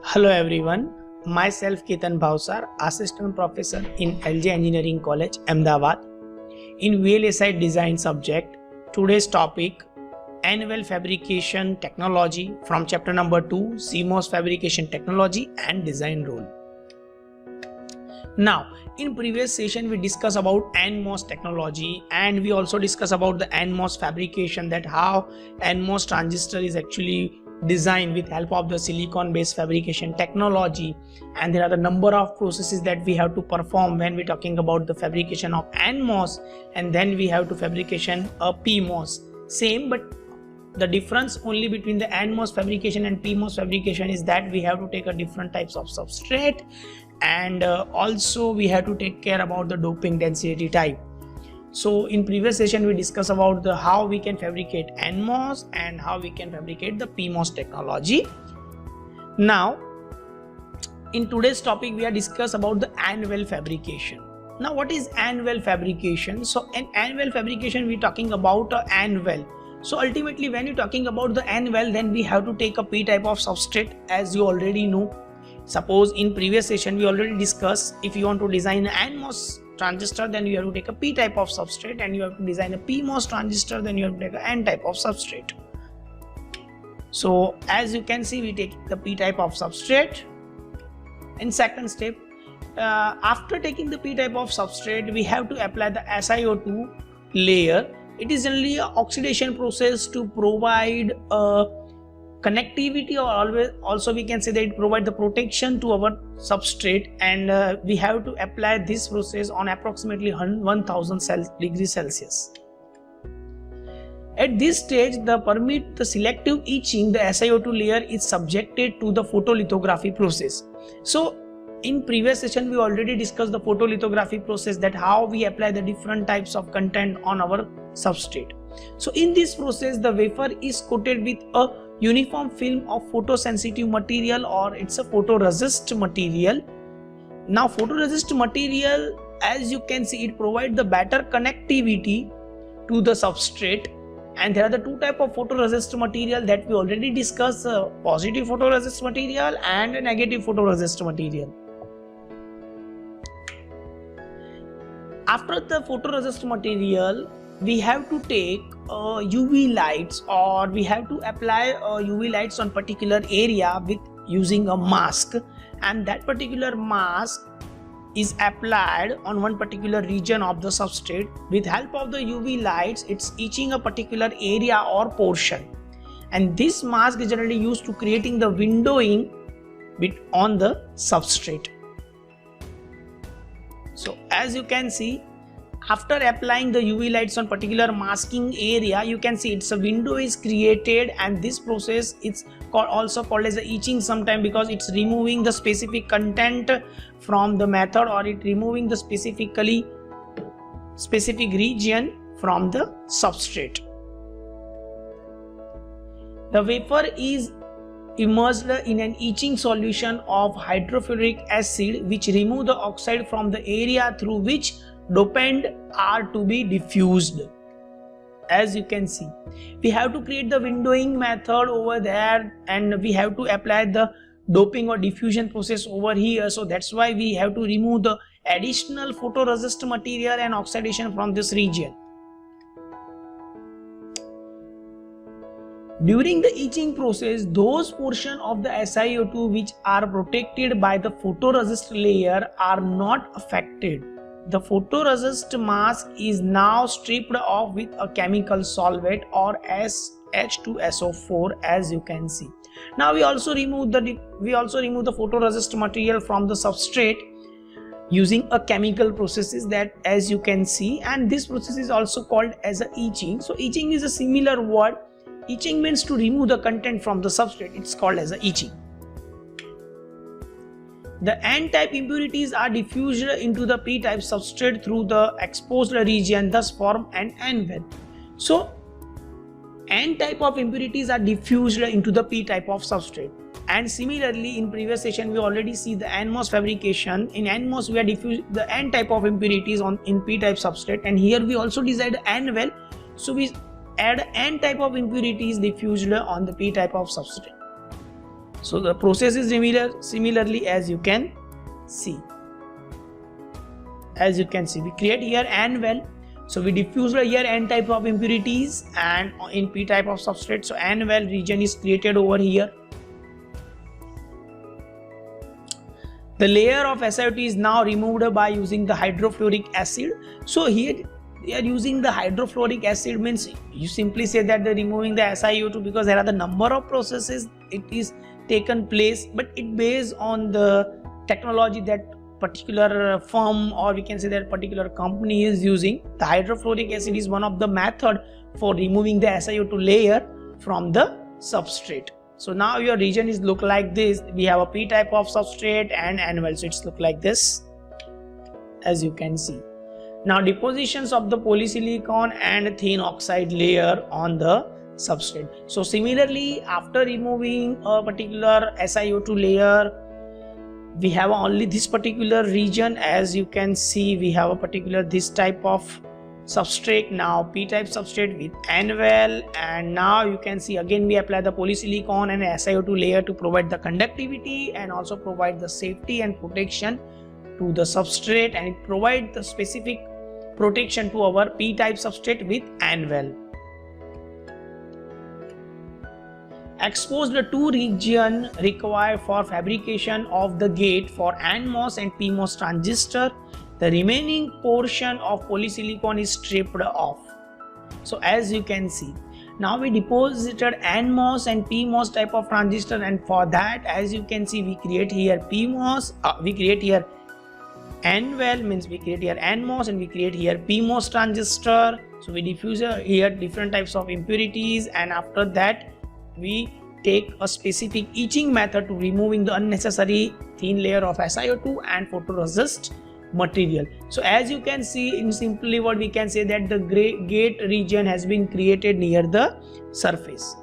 Hello everyone, myself Ketan Bhavsar, Assistant Professor in LJ Engineering College, Ahmedabad. In VLSI Design subject, today's topic Anvil Fabrication Technology from chapter number 2, CMOS Fabrication Technology and Design Rule. Now, in previous session we discussed about NMOS technology and we also discussed about the NMOS fabrication, that how NMOS transistor is actually designed with help of the silicon based fabrication technology, and there are the number of processes that we have to perform when we're talking about the fabrication of NMOS, and then we have to fabrication a PMOS. Same, but the difference only between the NMOS fabrication and PMOS fabrication is that we have to take a different types of substrate, and also we have to take care about the doping density type. So in previous session we discussed about the how we can fabricate NMOS and how we can fabricate the PMOS technology. Now in today's topic we are discuss about the Anvil fabrication. Now what is Anvil fabrication? So in Anvil fabrication we are talking about a anvil. So ultimately when you're talking about the anvil, then we have to take a p-type of substrate, as you already know. Suppose in previous session we already discussed, if you want to design an NMOS transistor, then you have to take a p-type of substrate, and you have to design a PMOS transistor, then you have to take an n-type of substrate. So as you can see, we take the p-type of substrate. In second step, after taking the p-type of substrate, we have to apply the SiO2 layer. It is generally an oxidation process to provide a connectivity, or also we can say that it provides the protection to our substrate, and we have to apply this process on approximately 1000 degrees Celsius. At this stage, permit the selective etching, the SiO2 layer is subjected to the photolithography process. So in previous session we already discussed the photolithography process, that how we apply the different types of content on our substrate. So in this process the wafer is coated with a uniform film of photosensitive material, or it's a photoresist material. Now photoresist material, as you can see, it provides the better connectivity to the substrate, and there are the two type of photoresist material that we already discussed, positive photoresist material and a negative photoresist material. After the photoresist material, we have to take UV lights, or we have to apply UV lights on particular area with using a mask, and that particular mask is applied on one particular region of the substrate. With help of the UV lights, it's etching a particular area or portion, and this mask is generally used to creating the windowing bit on the substrate. So as you can see, after applying the UV lights on particular masking area, you can see it's a window is created, and this process it's also called as the etching sometime, because it's removing the specific content from the method, or it removing the specific region from the substrate. The wafer is immersed in an etching solution of hydrofluoric acid, which remove the oxide from the area through which dopant are to be diffused. As you can see, we have to create the windowing method over there, and we have to apply the doping or diffusion process over here. So that's why we have to remove the additional photoresist material and oxidation from this region. During the etching process, those portions of the SiO2 which are protected by the photoresist layer are not affected. The photoresist mask is now stripped off with a chemical solvent, or H2SO4, as you can see. Now we also remove the photoresist material from the substrate using a chemical processes, that as you can see, and this process is also called as a etching. So etching is a similar word. Etching means to remove the content from the substrate. It's called as a etching. The N-type impurities are diffused into the P-type substrate through the exposed region, thus form an anvil. So N-type of impurities are diffused into the P-type of substrate. And similarly, in previous session we already see the NMOS fabrication. In NMOS we are diffused the N-type of impurities in P-type substrate, and here we also design the anvil. So we add N-type of impurities diffused on the P-type of substrate. So the process is similarly as you can see. As you can see, we create here N well. So we diffuse here N type of impurities and in P type of substrate. So N well region is created over here. The layer of SiO2 is now removed by using the hydrofluoric acid. So here they are using the hydrofluoric acid, means you simply say that they're removing the SiO2 because there are the number of processes it is taken place, but it based on the technology that particular firm, or we can say that particular company is using. The hydrofluoric acid is one of the method for removing the SiO2 layer from the substrate. So now your region is look like this. We have a P type of substrate and N well, so it's look like this, as you can see. Now depositions of the polysilicon and thin oxide layer on the substrate. So similarly, after removing a particular SiO2 layer, we have only this particular region. As you can see, we have a particular this type of substrate, now P type substrate with N well, and now you can see again we apply the polysilicon and SiO2 layer to provide the conductivity and also provide the safety and protection to the substrate, and it provides the specific protection to our P type substrate with N well. Expose the two regions required for fabrication of the gate for NMOS and PMOS transistor. The remaining portion of polysilicon is stripped off. So as you can see, now we deposited NMOS and PMOS type of transistor, and for that, as you can see, we create here PMOS, we create here N well, means we create here NMOS, and we create here PMOS transistor. So we diffuse here different types of impurities, and after that we take a specific etching method to removing the unnecessary thin layer of SiO2 and photoresist material. So as you can see, in simply what we can say that the gate region has been created near the surface.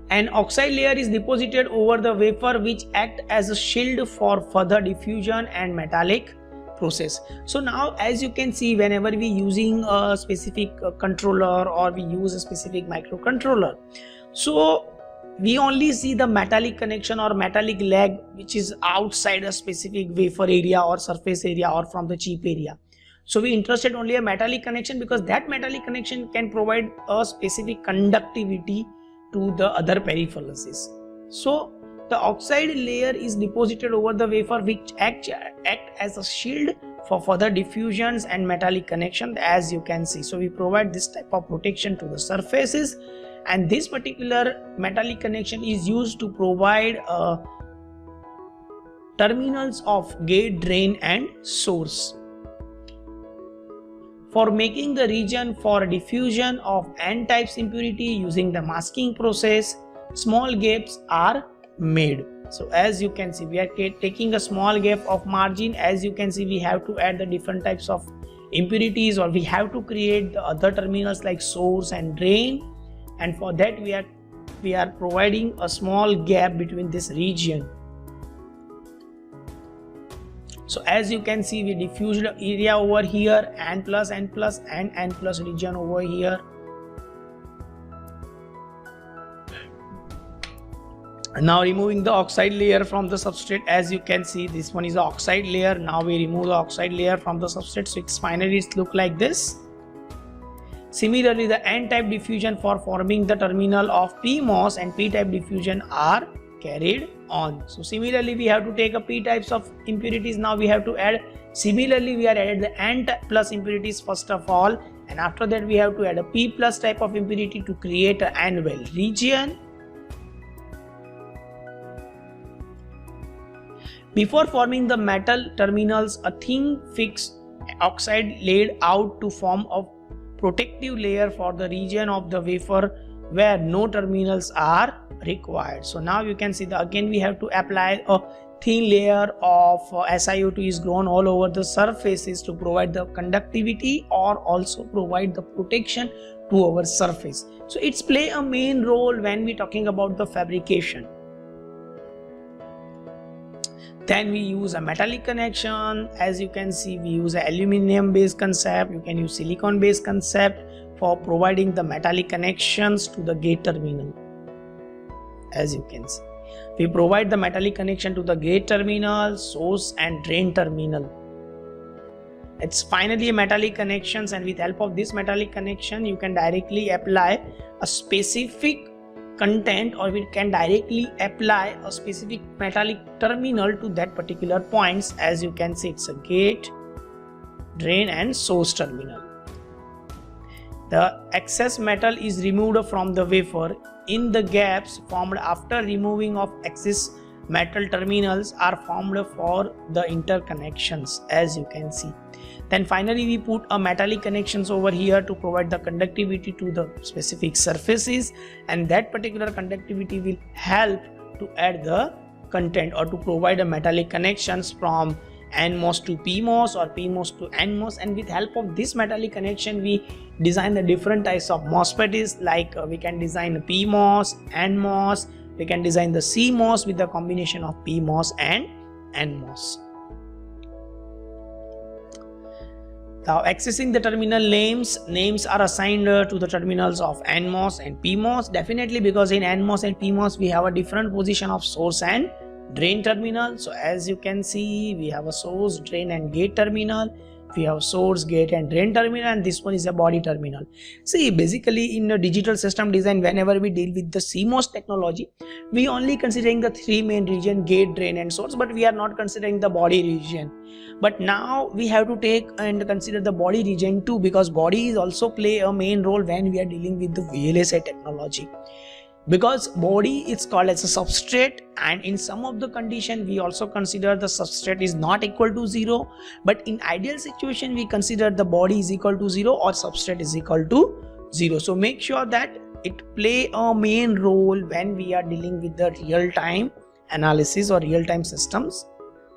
An oxide layer is deposited over the wafer, which act as a shield for further diffusion and metallic process. So now as you can see, whenever we using a specific controller or we use a specific microcontroller, so we only see the metallic connection or metallic leg which is outside a specific wafer area or surface area or from the chip area. So we interested only a metallic connection because that metallic connection can provide a specific conductivity to the other peripherals. So the oxide layer is deposited over the wafer, which act as a shield for further diffusions and metallic connection, as you can see. So we provide this type of protection to the surfaces, and this particular metallic connection is used to provide terminals of gate, drain and source. For making the region for diffusion of N-types impurity using the masking process, small gaps are made. So as you can see, we are taking a small gap of margin. As you can see, we have to add the different types of impurities, or we have to create the other terminals like source and drain, and for that we are providing a small gap between this region. So as you can see, we diffused area over here, N plus and N plus region over here. Now removing the oxide layer from the substrate. As you can see, this one is the oxide layer. Now we remove the oxide layer from the substrate, so it's finally look like this. Similarly, the N-type diffusion for forming the terminal of PMOS and P-type diffusion are carried on. So similarly, we have to take a P types of impurities. Now we have to add, similarly we are added the N plus impurities first of all, and after that we have to add a P plus type of impurity to create an N well region. Before forming the metal terminals, a thin fixed oxide laid out to form a protective layer for the region of the wafer where no terminals are required. So now you can see that again we have to apply a thin layer of SiO2 is grown all over the surfaces to provide the conductivity or also provide the protection to our surface. So it's play a main role when we talking about the fabrication. Then we use a metallic connection. As you can see, we use a aluminum based concept. You can use silicon based concept for providing the metallic connections to the gate terminal. as you can see. We provide the metallic connection to the gate terminal, source and drain terminal. It's finally a metallic connections, and with help of this metallic connection you can directly apply a specific content, or we can directly apply a specific metallic terminal to that particular points. As you can see, it's a gate, drain and source terminal. The excess metal is removed from the wafer. In the gaps formed after removing of excess metal, terminals are formed for the interconnections, as you can see. Then finally we put a metallic connections over here to provide the conductivity to the specific surfaces, and that particular conductivity will help to add the content or to provide a metallic connections from NMOS to PMOS or PMOS to NMOS. And with help of this metallic connection we design the different types of MOSFETs, like we can design PMOS, NMOS, we can design the CMOS with the combination of PMOS and NMOS. Now accessing the terminal names are assigned to the terminals of NMOS and PMOS, definitely because in NMOS and PMOS we have a different position of source and drain terminal. So as you can see, we have a source, drain and gate terminal. We have source, gate and drain terminal, and this one is a body terminal. See, basically in the digital system design, whenever we deal with the CMOS technology, we only considering the three main region, gate, drain and source, but we are not considering the body region. But now we have to take and consider the body region too, because body is also play a main role when we are dealing with the VLSI technology. Because body is called as a substrate, and in some of the condition we also consider the substrate is not equal to 0, but in ideal situation we consider the body is equal to 0 or substrate is equal to 0. So make sure that it play a main role when we are dealing with the real-time analysis or real-time systems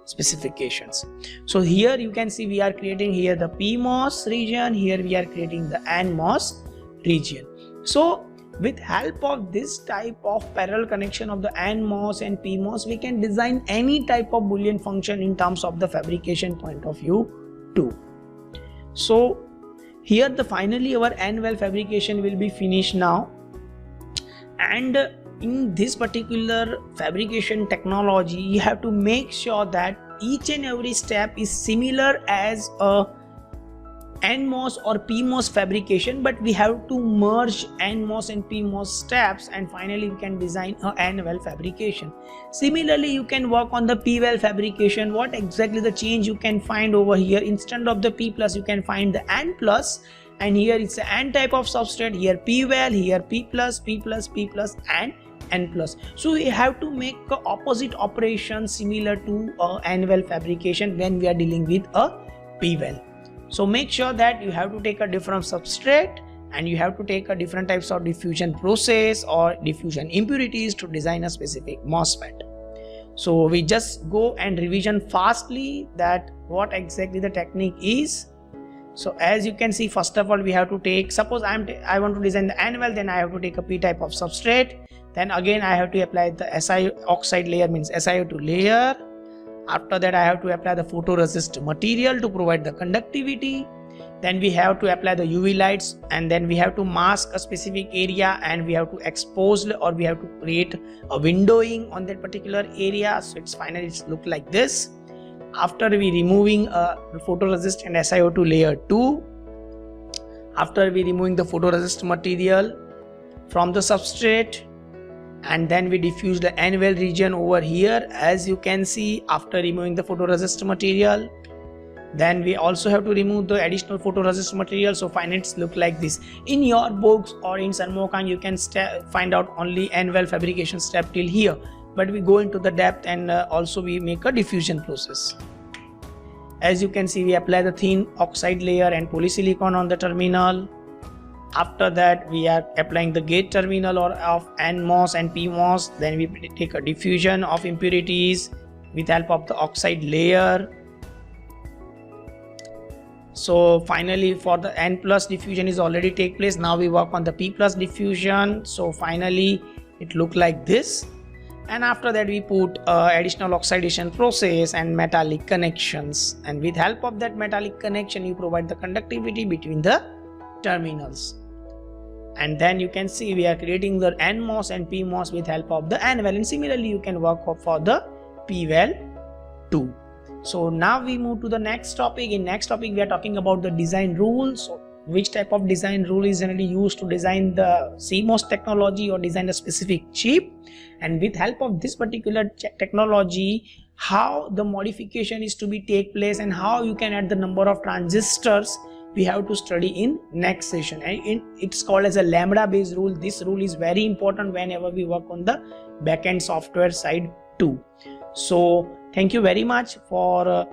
specifications. So here you can see we are creating here the PMOS region, here we are creating the NMOS region. So with help of this type of parallel connection of the NMOS and PMOS, we can design any type of Boolean function in terms of the fabrication point of view too. So here finally our N-well fabrication will be finished now, and in this particular fabrication technology you have to make sure that each and every step is similar as a NMOS or PMOS fabrication, but we have to merge NMOS and PMOS steps, and finally we can design a N-well fabrication. Similarly, you can work on the P-well fabrication. What exactly the change you can find over here? Instead of the P plus, you can find the N plus, and here it's an N type of substrate, here P-well, here P plus, P plus, P plus and N plus. So we have to make a opposite operation similar to N-well fabrication when we are dealing with a P-well. So make sure that you have to take a different substrate, and you have to take a different types of diffusion process or diffusion impurities to design a specific MOSFET. So we just go and revision fastly that what exactly the technique is. So as you can see, first of all we have to take, suppose I want to design the N-well, then I have to take a P type of substrate, then again I have to apply the Si oxide layer, means SiO2 layer. After that I have to apply the photoresist material to provide the conductivity. Then we have to apply the UV lights, and then we have to mask a specific area, and we have to expose or we have to create a windowing on that particular area. So it's finally look like this. After we removing the photoresist and SiO2 layer 2, after we removing the photoresist material from the substrate, and then we diffuse the N-well region over here, as you can see, after removing the photoresist material. Then we also have to remove the additional photoresist material. So finally it's look like this. In your books or in Sanmokan you can find out only N-well fabrication step till here, but we go into the depth, and also we make a diffusion process. As you can see, we apply the thin oxide layer and polysilicon on the terminal. After that we are applying the gate terminal or of NMOS and PMOS. Then we take a diffusion of impurities with help of the oxide layer. So finally for the N plus diffusion is already take place. Now we work on the P plus diffusion. So finally it look like this, and after that we put additional oxidation process and metallic connections, and with help of that metallic connection you provide the conductivity between the terminals. and then you can see we are creating the NMOS and PMOS with help of the NVAL, and similarly you can work for the PVAL too. So now we move to the next topic. In next topic we are talking about the design rules. So which type of design rule is generally used to design the CMOS technology or design a specific chip, and with help of this particular technology how the modification is to be take place and how you can add the number of transistors we have to study in next session. And it's called as a lambda based rule. This rule is very important whenever we work on the backend software side too. So thank you very much for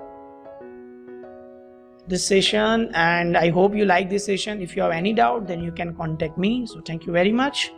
this session, and I hope you like this session. If you have any doubt then you can contact me. So thank you very much.